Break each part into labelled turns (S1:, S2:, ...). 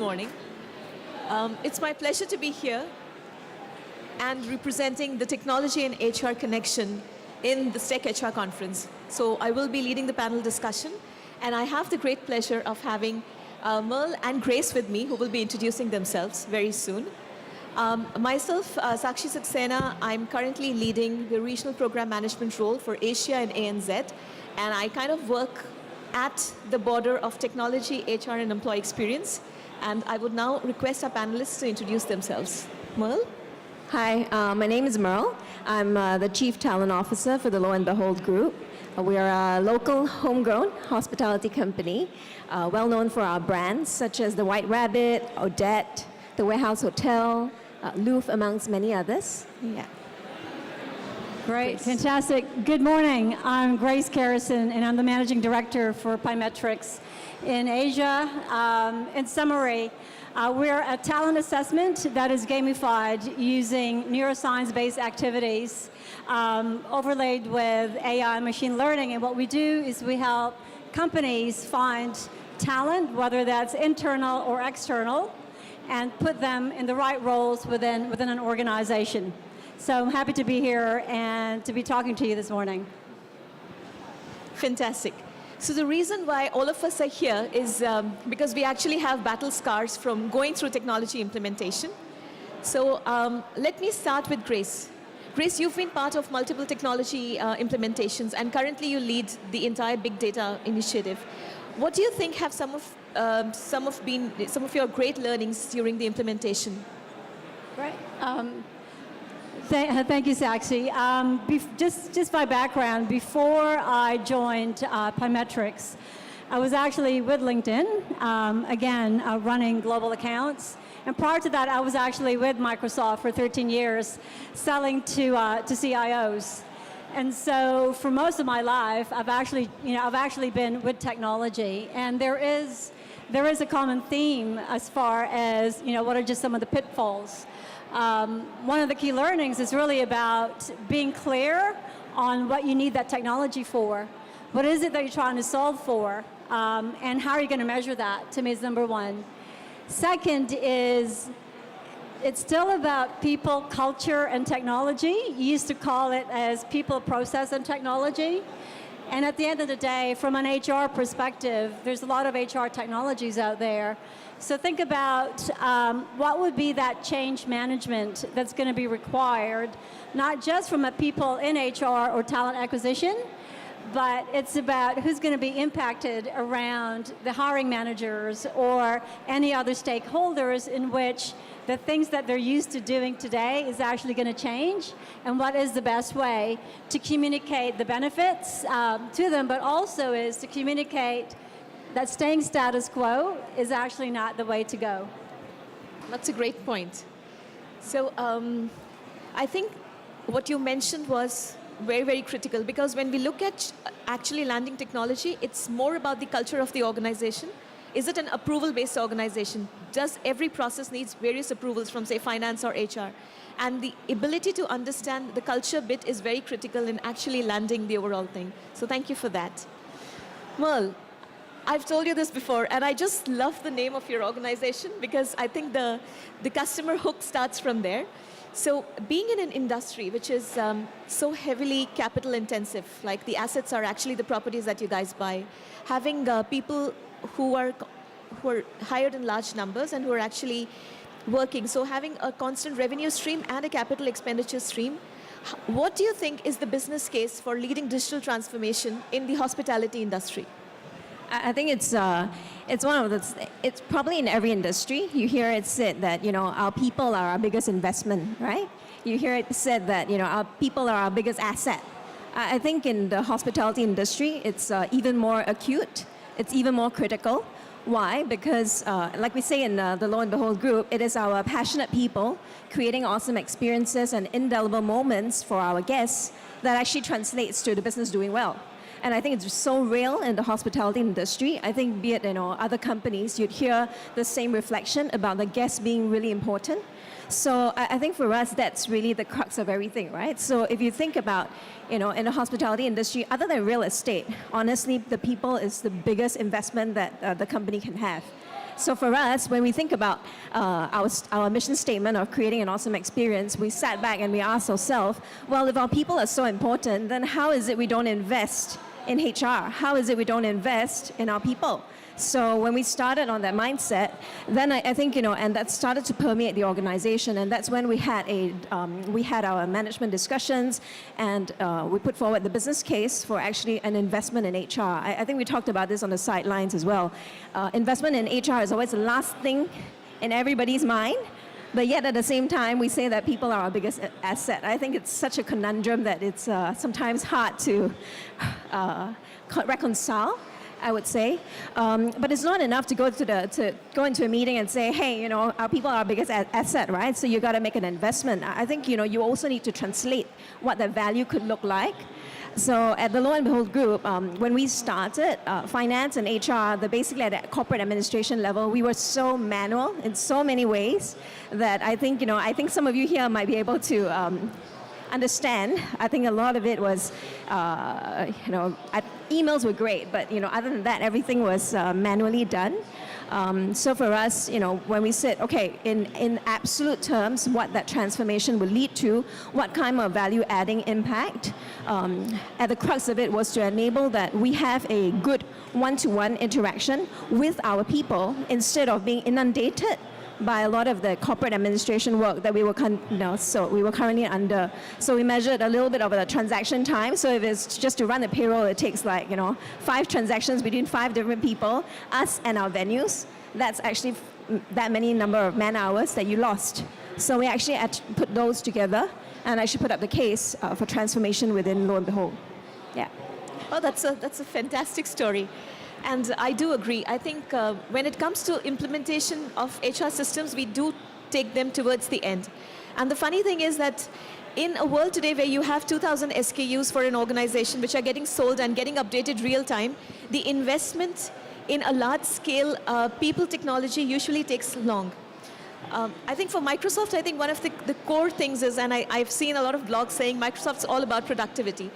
S1: morning. It's my pleasure to be here and representing the technology and HR connection in the TechHR conference. So I will be leading the panel discussion, and I have the great pleasure of having Merle and Grace with me, who will be introducing themselves very soon. Myself, Saakshi Saxena, I'm currently leading the regional program management role for Asia and ANZ, and I kind of work at the border of technology, HR, and employee experience. And I would now request our panelists to introduce themselves. Merle?
S2: Hi, my name is Merle. I'm the Chief Talent Officer for the Lo and Behold Group. We are a local, homegrown hospitality company, well known for our brands such as the White Rabbit, Odette, the Warehouse Hotel, Louvre, amongst many others. Yeah.
S3: Great, fantastic. Good morning. I'm Grace Kerrison, and I'm the Managing Director for Pymetrics in Asia. In summary, we're a talent assessment that is gamified using neuroscience-based activities overlaid with AI and machine learning. And what we do is we help companies find talent, whether that's internal or external, and put them in the right roles within an organization. So I'm happy to be here and to be talking to you this morning.
S1: Fantastic. So the reason why all of us are here is because we actually have battle scars from going through technology implementation. So let me start with Grace. Grace, you've been part of multiple technology implementations, and currently you lead the entire big data initiative. What do you think have some of your great learnings during the implementation?
S3: Right. Thank you, Saxi. Just by background, before I joined Pymetrics, I was actually with LinkedIn, again, running global accounts. And prior to that, I was actually with Microsoft for 13 years, selling to CIOs. And so for most of my life, I've actually been with technology. And there is a common theme as far as, what are just some of the pitfalls. One of the key learnings is really about being clear on what you need that technology for. What is it that you're trying to solve for? And how are you going to measure that, to me, is number one. Second is, it's still about people, culture, and technology. You used to call it as people, process, and technology. And at the end of the day, from an HR perspective, there's a lot of HR technologies out there. So think about what would be that change management that's going to be required, not just from a people in HR or talent acquisition, but it's about who's going to be impacted around the hiring managers or any other stakeholders in which the things that they're used to doing today is actually going to change, and what is the best way to communicate the benefits to them, but also is to communicate that staying status quo is actually not the way to go.
S1: That's a great point. So I think what you mentioned was very, very critical, because when we look at actually landing technology, it's more about the culture of the organization. Is it an approval-based organization? Does every process needs various approvals from, say, finance or HR? And the ability to understand the culture bit is very critical in actually landing the overall thing. So thank you for that. Merle, I've told you this before, and I just love the name of your organization because I think the customer hook starts from there. So being in an industry which is so heavily capital intensive, like the assets are actually the properties that you guys buy, having people who are hired in large numbers and who are actually working, so having a constant revenue stream and a capital expenditure stream, what do you think is the business case for leading digital transformation in the hospitality industry?
S2: I think it's one of the, it's probably in every industry. You hear it said that, our people are our biggest investment, right? You hear it said that, our people are our biggest asset. I think in the hospitality industry, it's even more acute. It's even more critical. Why? Because, like we say in the Lo and Behold Group, it is our passionate people creating awesome experiences and indelible moments for our guests that actually translates to the business doing well. And I think it's so real in the hospitality industry. I think be it other companies, you'd hear the same reflection about the guests being really important. So I think for us, that's really the crux of everything, right? So if you think about, in the hospitality industry, other than real estate, honestly, the people is the biggest investment that the company can have. So for us, when we think about our mission statement of creating an awesome experience, we sat back and we asked ourselves, well, if our people are so important, then how is it we don't invest in HR? How is it we don't invest in our people? So when we started on that mindset, then I think, and that started to permeate the organization, and that's when we had our management discussions, and we put forward the business case for actually an investment in HR. I think we talked about this on the sidelines as well. Investment in HR is always the last thing in everybody's mind, but yet at the same time, we say that people are our biggest asset. I think it's such a conundrum that it's sometimes hard to reconcile, I would say. But it's not enough to go into a meeting and say, hey, our people are our biggest asset, right? So you got to make an investment. I think, you also need to translate what that value could look like. So at the Lo and Behold Group, when we started, finance and HR, basically at the corporate administration level, we were so manual in so many ways that I think some of you here might be able to understand. I think a lot of it was, emails were great, but other than that, everything was manually done. So for us, when we said, okay, in absolute terms, what that transformation would lead to, what kind of value-adding impact, at the crux of it was to enable that we have a good one-to-one interaction with our people instead of being inundated by a lot of the corporate administration work that we were currently under. So we measured a little bit of the transaction time. So if it's just to run the payroll, it takes 5 transactions between 5 different people, us and our venues. That's actually that many number of man hours that you lost. So we actually had to put those together and actually put up the case for transformation within Lo and Behold. Yeah.
S1: Oh, that's a fantastic story. And I do agree. I think when it comes to implementation of HR systems, we do take them towards the end. And the funny thing is that in a world today where you have 2,000 SKUs for an organization which are getting sold and getting updated real time, the investment in a large scale people technology usually takes long. I think for Microsoft, I think one of the core things is, and I've seen a lot of blogs saying Microsoft's all about productivity.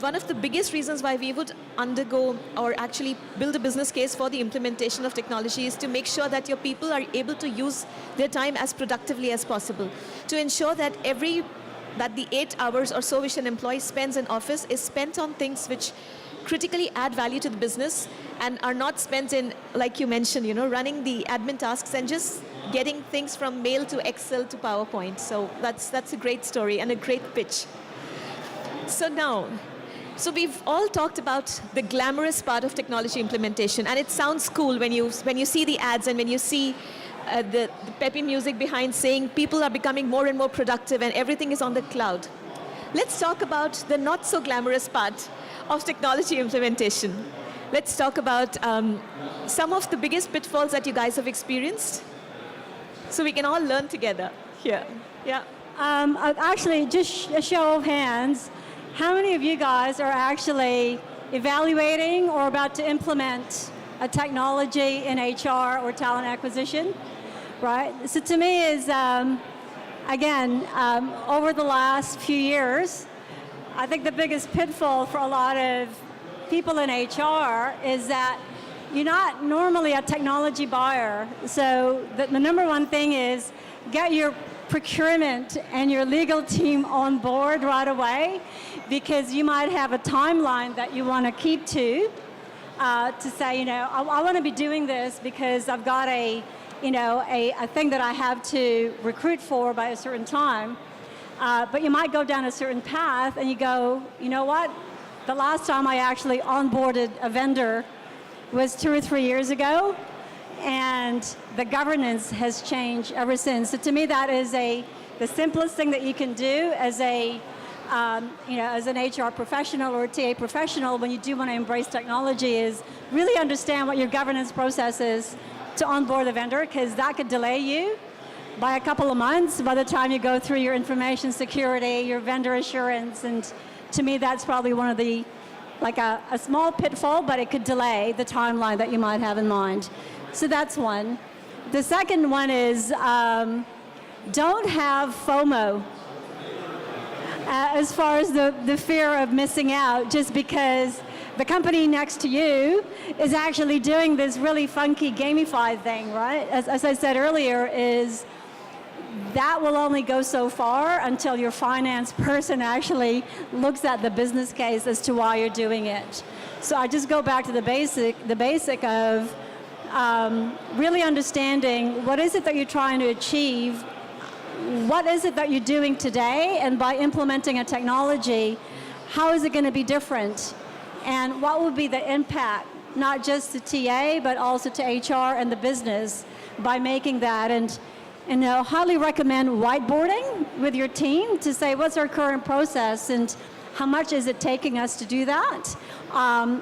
S1: One of the biggest reasons why we would undergo or actually build a business case for the implementation of technology is to make sure that your people are able to use their time as productively as possible. To ensure that the 8 hours or so which an employee spends in office is spent on things which critically add value to the business and are not spent in, like you mentioned, running the admin tasks and just getting things from mail to Excel to PowerPoint. So that's a great story and a great pitch. So we've all talked about the glamorous part of technology implementation, and it sounds cool when you see the ads and when you see the peppy music behind saying people are becoming more and more productive and everything is on the cloud. Let's talk about the not so glamorous part of technology implementation. Let's talk about some of the biggest pitfalls that you guys have experienced, so we can all learn together here. Yeah.
S3: Actually, just a show of hands, how many of you guys are actually evaluating or about to implement a technology in HR or talent acquisition, right? So to me is, again, over the last few years, I think the biggest pitfall for a lot of people in HR is that you're not normally a technology buyer. So the number one thing is get your procurement and your legal team on board right away, because you might have a timeline that you want to keep to say, I want to be doing this because I've got a thing that I have to recruit for by a certain time. But you might go down a certain path and you go, you know what? The last time I actually onboarded a vendor was 2 or 3 years ago, and the governance has changed ever since. So to me, that is the simplest thing that you can do as as an HR professional or a TA professional when you do want to embrace technology, is really understand what your governance process is to onboard a vendor, because that could delay you by a couple of months by the time you go through your information security, your vendor assurance, and to me that's probably one of the, a small pitfall, but it could delay the timeline that you might have in mind. So that's one. The second one is don't have FOMO. As far as the fear of missing out, just because the company next to you is actually doing this really funky gamified thing, right? As I said earlier, is that will only go so far until your finance person actually looks at the business case as to why you're doing it. So I just go back to the basic of really understanding what is it that you're trying to achieve, what is it that you're doing today, and by implementing a technology, how is it going to be different? And what will be the impact, not just to TA, but also to HR and the business by making that. And I highly recommend whiteboarding with your team to say, what's our current process and how much is it taking us to do that?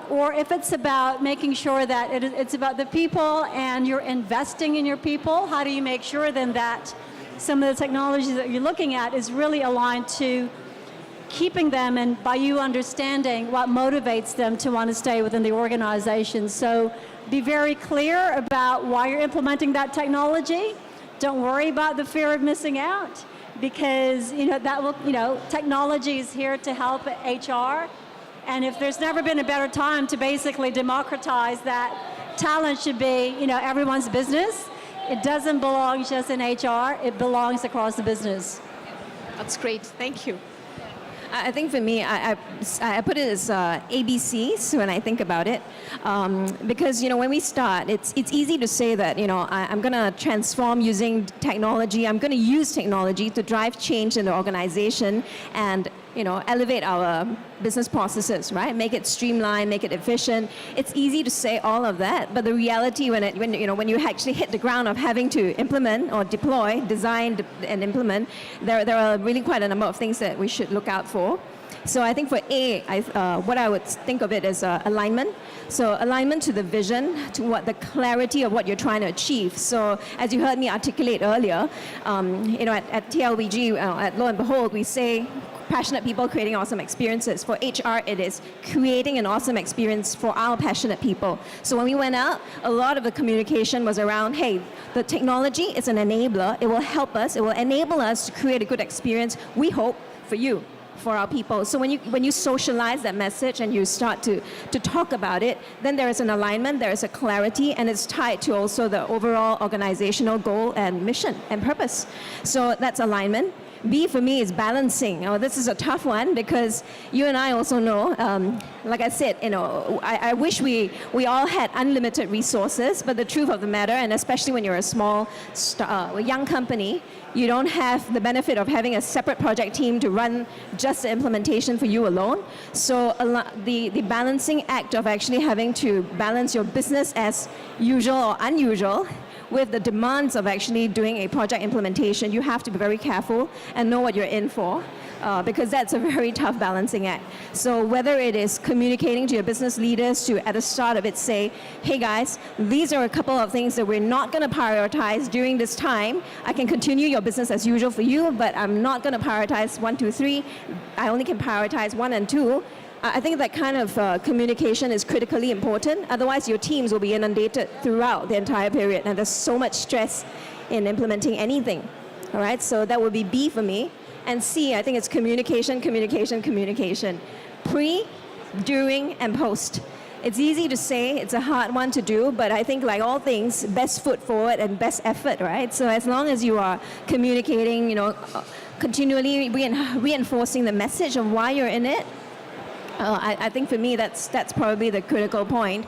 S3: Or if it's about making sure that it's about the people and you're investing in your people, how do you make sure then that some of the technologies that you're looking at is really aligned to keeping them and by you understanding what motivates them to want to stay within the organization. So be very clear about why you're implementing that technology. Don't worry about the fear of missing out, because that will, technology is here to help HR. And if there's never been a better time to basically democratize that talent should be, everyone's business. It doesn't belong just in HR, it belongs across the business.
S1: That's great, thank you.
S2: I think for me, I put it as ABCs when I think about it, because when we start, it's easy to say that I'm going to transform using technology. I'm going to use technology to drive change in the organization and elevate our business processes, right? Make it streamlined, make it efficient. It's easy to say all of that, but the reality when you actually hit the ground of having to implement or deploy, design and implement, there are really quite a number of things that we should look out for. So I think for A, what I would think of it as alignment. So alignment to the vision, to what the clarity of what you're trying to achieve. So as you heard me articulate earlier, at TLBG, at Lo and Behold, we say passionate people creating awesome experiences. For HR, it is creating an awesome experience for our passionate people. So when we went out, a lot of the communication was around, hey, the technology is an enabler. It will help us. It will enable us to create a good experience, we hope, for you, for our people. So when you socialize that message and you start to talk about it, then there is an alignment, there is a clarity, and it's tied to also the overall organizational goal and mission and purpose. So that's alignment. B for me is balancing. This is a tough one because you and I also know, like I said, I wish we all had unlimited resources, but the truth of the matter, and especially when you're a small, young company, you don't have the benefit of having a separate project team to run just the implementation for you alone. So the balancing act of actually having to balance your business as usual or unusual with the demands of actually doing a project implementation, you have to be very careful and know what you're in for, because that's a very tough balancing act. So whether it is communicating to your business leaders to, at the start of it, say, hey guys, these are a couple of things that we're not going to prioritize during this time. I can continue your business as usual for you, but I'm not going to prioritize 1, 2, 3. I only can prioritize 1 and 2. I think that kind of communication is critically important. Otherwise, your teams will be inundated throughout the entire period, and there's so much stress in implementing anything. All right, so that would be B for me. And C, I think it's communication, communication, communication. Pre, during, and post. It's easy to say, it's a hard one to do, but I think like all things, best foot forward and best effort, right? So as long as you are communicating, continually reinforcing the message of why you're in it, I think for me that's probably the critical point,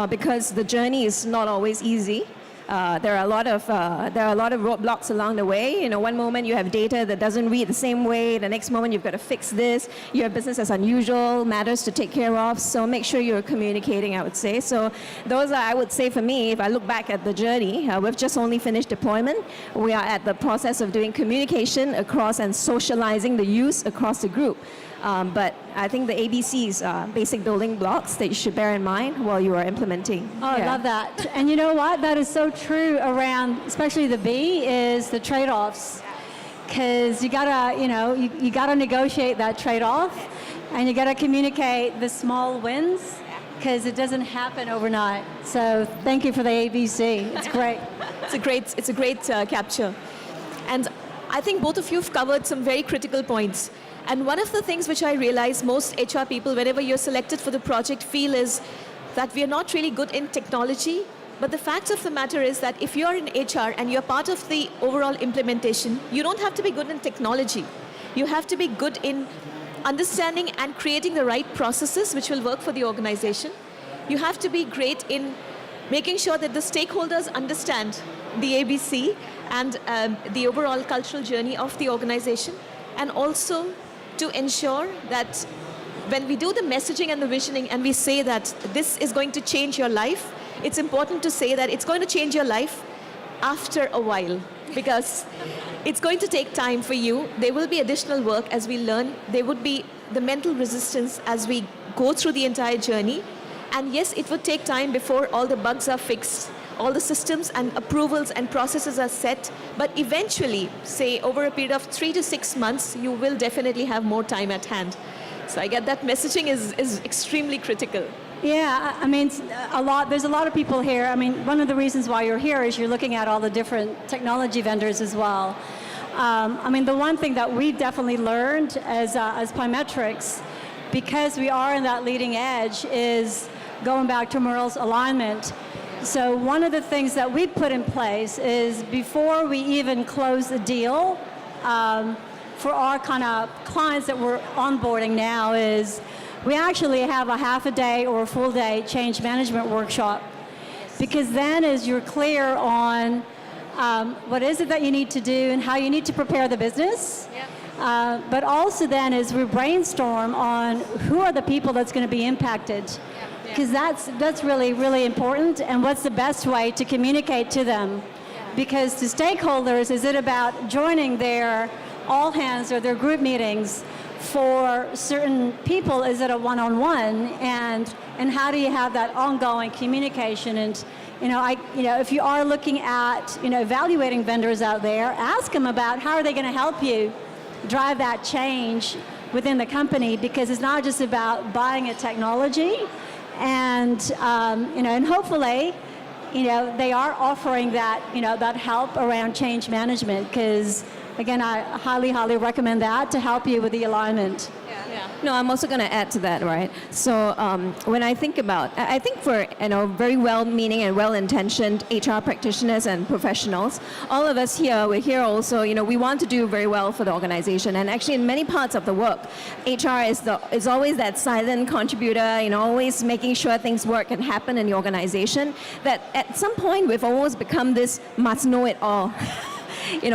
S2: because the journey is not always easy. There are a lot of roadblocks along the way. One moment you have data that doesn't read the same way. The next moment you've got to fix this. You have business as unusual, matters to take care of. So make sure you're communicating, I would say. So those are, I would say for me, if I look back at the journey, we've just only finished deployment. We are at the process of doing communication across and socializing the use across the group. But I think the ABCs are basic building blocks that you should bear in mind while you are implementing.
S3: Oh, yeah. I love that. And you know what? That is so true around, especially the B, is the trade-offs. Because you gotta, you gotta negotiate that trade-off, and you gotta communicate the small wins, because it doesn't happen overnight. So thank you for the ABC. It's great.
S1: It's a great capture. And I think both of you have covered some very critical points. And one of the things which I realize most HR people, whenever you're selected for the project, feel is that we are not really good in technology. But the fact of the matter is that if you're in HR and you're part of the overall implementation, you don't have to be good in technology. You have to be good in understanding and creating the right processes which will work for the organization. You have to be great in making sure that the stakeholders understand the ABC and the overall cultural journey of the organization, and also to ensure that when we do the messaging and the visioning and we say that this is going to change your life, it's important to say that it's going to change your life after a while, because it's going to take time for you. There will be additional work as we learn. There would be the mental resistance as we go through the entire journey. And yes, it would take time before all the bugs are fixed, all the systems and approvals and processes are set. But eventually, say over a period of 3 to 6 months, you will definitely have more time at hand. So I get that messaging is extremely critical.
S3: Yeah, I mean, there's a lot of people here. I mean, one of the reasons why you're here is you're looking at all the different technology vendors as well. I mean, the one thing that we definitely learned as Pymetrics, because we are in that leading edge, is going back to Merle's alignment. So one of the things that we put in place is before we even close the deal, for our kind of clients that we're onboarding now, is we actually have a half a day or a full day change management workshop. Because then as you're clear on what is it that you need to do and how you need to prepare the business, but also then as we brainstorm on who are the people that's going to be impacted. Because that's really, really important, and what's the best way to communicate to them. Because to stakeholders, is it about joining their all hands or their group meetings? For certain people, is it a one-on-one, and how do you have that ongoing communication? And if you are looking at evaluating vendors out there, ask them about how are they going to help you drive that change within the company, because it's not just about buying a technology, and and hopefully they are offering that that help around change management, because again, I highly recommend that to help you with the alignment.
S2: No, I'm also going to add to that, right? So when I think for very well-meaning and well-intentioned HR practitioners and professionals, all of us here, we're here also, we want to do very well for the organization. And actually, in many parts of the work, HR is always that silent contributor, always making sure things work and happen in the organization. That at some point, we've almost become this must know it all.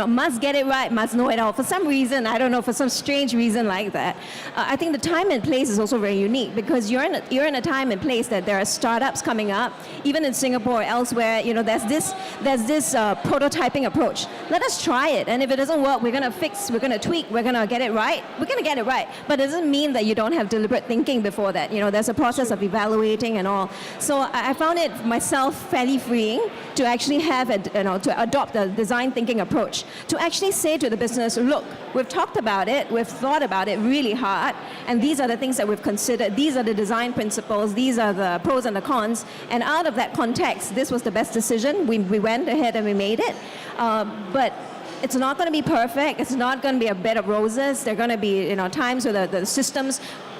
S2: Must get it right, must know it all. For some reason, I don't know, for some strange reason like that. I think the time and place is also very unique, because you're in a time and place that there are startups coming up, even in Singapore or elsewhere. There's this prototyping approach. Let us try it, and if it doesn't work, we're going to fix, we're going to tweak, we're going to get it right. We're going to get it right, but it doesn't mean that you don't have deliberate thinking before that. There's a process of evaluating and all. So I found it myself fairly freeing to actually have to adopt a design thinking approach, to actually say to the business, look, we've talked about it, we've thought about it really hard, and these are the things that we've considered, these are the design principles, these are the pros and the cons, and out of that context, this was the best decision. We went ahead and we made it, but it's not going to be perfect, it's not going to be a bed of roses. There are going to be times where the systems,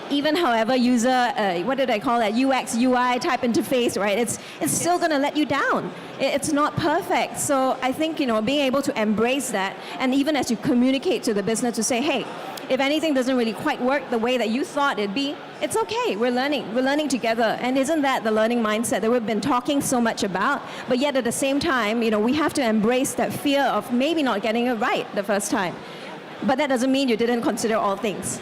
S2: even however user, what did I call that, UX, UI type interface, right? It's still going to let you down. It's not perfect. So I think, being able to embrace that, and even as you communicate to the business to say, hey, if anything doesn't really quite work the way that you thought it'd be, it's okay, we're learning together. And isn't that the learning mindset that we've been talking so much about? But yet at the same time, we have to embrace that fear of maybe not getting it right the first time. But that doesn't mean you didn't consider all things.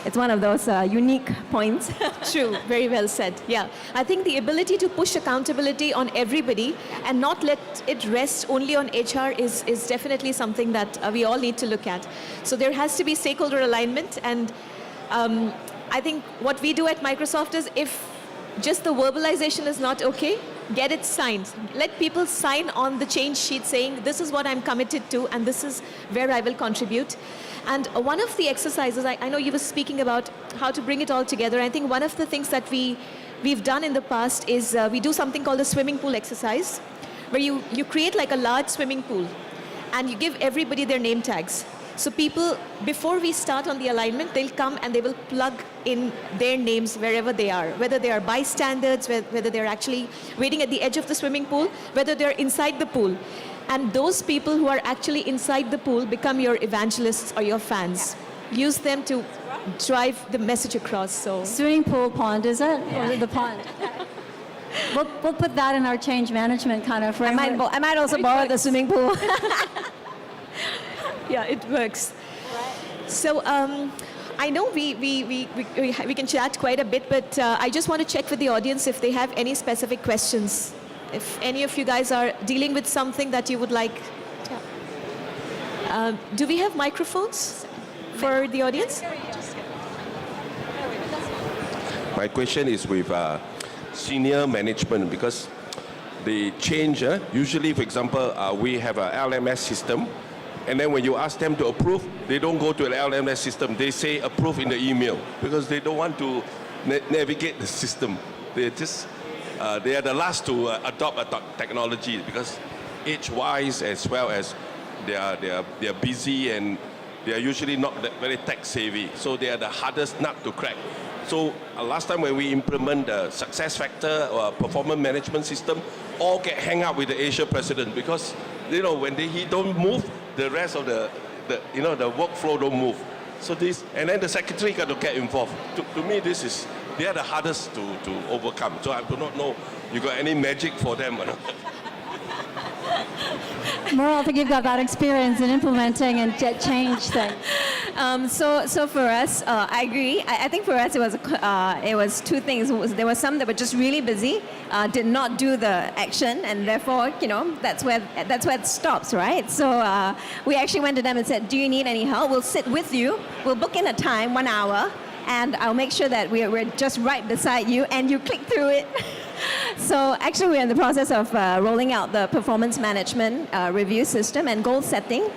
S2: It's one of those unique points.
S1: True, very well said. Yeah, I think the ability to push accountability on everybody and not let it rest only on HR is definitely something that we all need to look at. So there has to be stakeholder alignment, and I think what we do at Microsoft is, if just the verbalization is not okay, get it signed. Let people sign on the change sheet saying, this is what I'm committed to, and this is where I will contribute. And one of the exercises, I know you were speaking about how to bring it all together. I think one of the things that we've done in the past is we do something called a swimming pool exercise, where you create like a large swimming pool, and you give everybody their name tags. So people, before we start on the alignment, they'll come and they will plug in their names wherever they are, whether they are bystanders, whether they're actually waiting at the edge of the swimming pool, whether they're inside the pool. And those people who are actually inside the pool become your evangelists or your fans. Use them to drive the message across. So
S3: Swimming pool pond, is it? Or the pond? We'll put that in our change management kind of framework.
S2: I might also borrow the swimming pool.
S1: yeah, it works. So I know we can chat quite a bit, but I just want to check with the audience if they have any specific questions. If any of you guys are dealing with something that you would like. Do we have microphones for the audience?
S4: My question is with senior management, because the change, usually, for example, we have a LMS system, and then when you ask them to approve, they don't go to the LMS system. They say approve in the email because they don't want to navigate the system. They just they are the last to adopt a technology because age-wise as well as they are busy and they are usually not that very tech-savvy. So they are the hardest nut to crack. So last time when we implement the success factor or performance management system, all get hang up with the Asia president because when he don't move, the rest of the workflow don't move. So this, and then the secretary got to get involved. To me, they are the hardest to overcome. So I do not know you got any magic for them or not.
S3: Merle, I think you've got that experience in implementing and change things.
S2: So for us, I agree. I think for us it was two things. There were some that were just really busy, did not do the action, and therefore that's where it stops, right? So we actually went to them and said, "Do you need any help? We'll sit with you. We'll book in a time, 1 hour, and I'll make sure that we're just right beside you, and you click through it." So actually we're in the process of rolling out the performance management review system and goal setting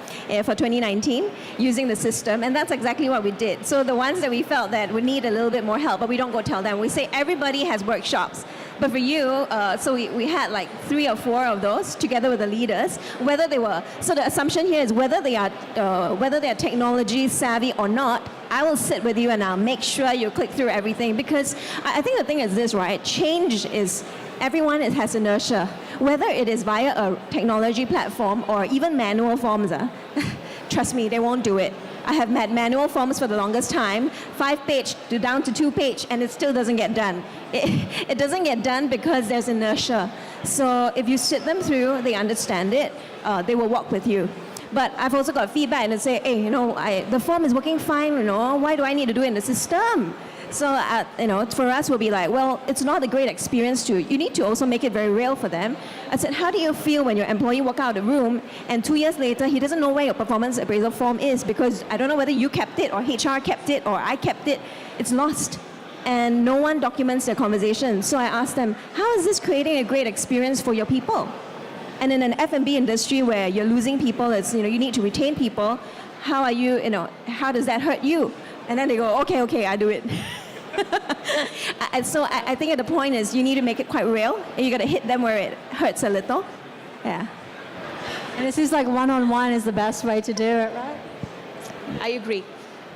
S2: for 2019 using the system, and that's exactly what we did. So the ones that we felt that would need a little bit more help, but we don't go tell them. We say everybody has workshops. But for you, so we had like 3 or 4 of those together with the leaders, whether they were, so the assumption here is whether they are technology savvy or not, I will sit with you and I'll make sure you click through everything, because I think the thing is this, right? Change is, everyone has inertia. Whether it is via a technology platform or even manual forms, trust me, they won't do it. I have had manual forms for the longest time, 5-page down to 2-page, and it still doesn't get done. It doesn't get done because there's inertia. So if you sit them through, they understand it, they will walk with you. But I've also got feedback and they say, hey, the form is working fine, why do I need to do it in the system? So, for us, we'll be like, well, it's not a great experience you need to also make it very real for them. I said, how do you feel when your employee walk out of the room and 2 years later, he doesn't know where your performance appraisal form is because I don't know whether you kept it or HR kept it or I kept it. It's lost. And no one documents their conversation. So I asked them, how is this creating a great experience for your people? And in an F&B industry where you're losing people, it's, you need to retain people. How are you, how does that hurt you? And then they go, okay, I do it. So I think at the point is you need to make it quite real, and you got to hit them where it hurts a little. Yeah.
S3: And it seems like one-on-one is the best way to do it, right?
S1: I agree.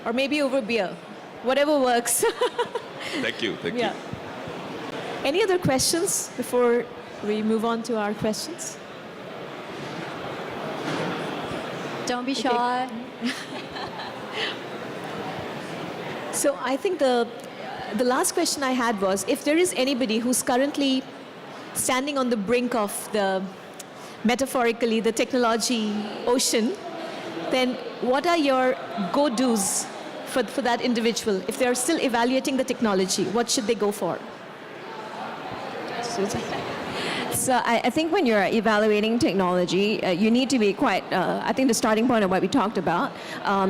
S1: Or maybe over beer. Whatever works.
S4: Thank you.
S1: Any other questions before we move on to our questions?
S3: Don't be shy.
S1: So I think the last question I had was, if there is anybody who's currently standing on the brink of metaphorically, the technology ocean, then what are your go-dos for that individual? If they're still evaluating the technology, what should they go for?
S2: So I think when you're evaluating technology, you need to be quite, I think the starting point of what we talked about,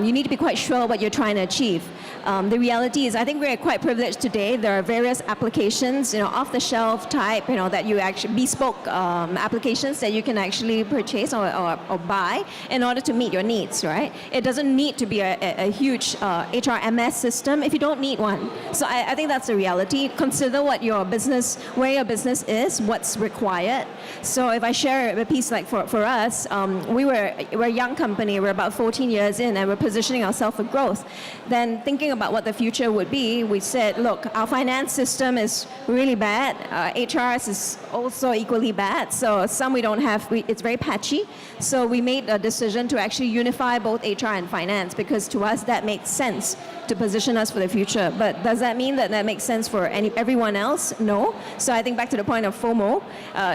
S2: you need to be quite sure what you're trying to achieve. the reality is I think we're quite privileged today. There are various applications, off-the-shelf type, that you actually, bespoke applications that you can actually purchase or buy in order to meet your needs, right? It doesn't need to be a huge HRMS system if you don't need one. So I think that's the reality. Consider what your business, where your business is, what's required. So if I share a piece like for us, we're a young company, we're about 14 years in, and we're positioning ourselves for growth. Then thinking about what the future would be, we said, look, our finance system is really bad. HRS is also equally bad. So some we don't have, it's very patchy. So we made a decision to actually unify both HR and finance, because to us that makes sense to position us for the future. But does that mean that makes sense for everyone else? No. So I think back to the point of FOMO,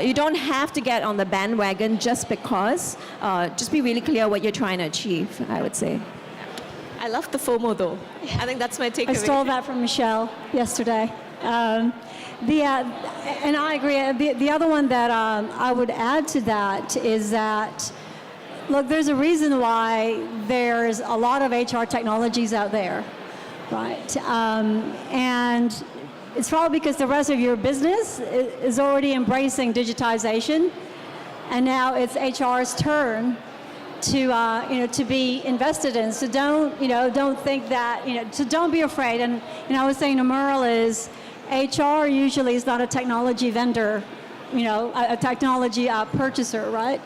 S2: you don't have to get on the bandwagon just because. Just be really clear what you're trying to achieve, I would say.
S1: I love the FOMO though. I think that's my takeaway.
S3: I stole that from Michelle yesterday. And I agree. The other one that I would add to that is that, look, there's a reason why there's a lot of HR technologies out there, right? And it's probably because the rest of your business is already embracing digitization, and now it's HR's turn to be invested in. So don't think that, so don't be afraid. And I was saying to Merle is, HR usually is not a technology vendor, a technology purchaser, right?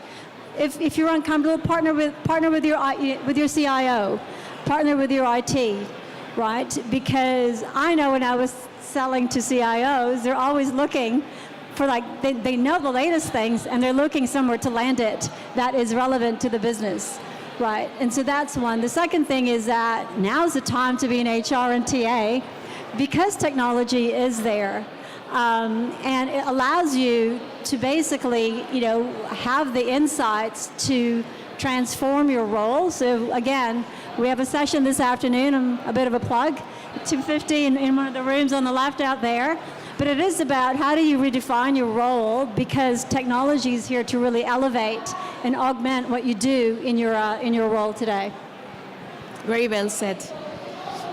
S3: If you're uncomfortable, partner with your CIO, partner with your IT, right? Because I know when I was selling to CIOs, they're always looking for they know the latest things, and they're looking somewhere to land it that is relevant to the business, right? And so that's one. The second thing is that now's the time to be in HR and TA, because technology is there. And it allows you to basically, have the insights to transform your role. So again, we have a session this afternoon, a bit of a plug, 2:50 in one of the rooms on the left out there. But it is about how do you redefine your role, because technology is here to really elevate and augment what you do in your role today.
S1: Very well said.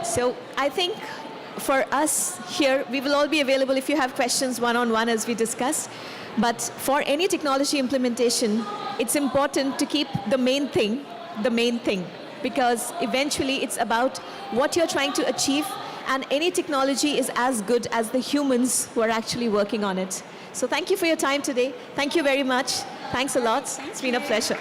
S1: So I think for us here, we will all be available if you have questions one-on-one as we discussed. But for any technology implementation, it's important to keep the main thing, because eventually it's about what you're trying to achieve, and any technology is as good as the humans who are actually working on it. So thank you for your time today. Thank you very much. Thanks a lot. It's been a pleasure.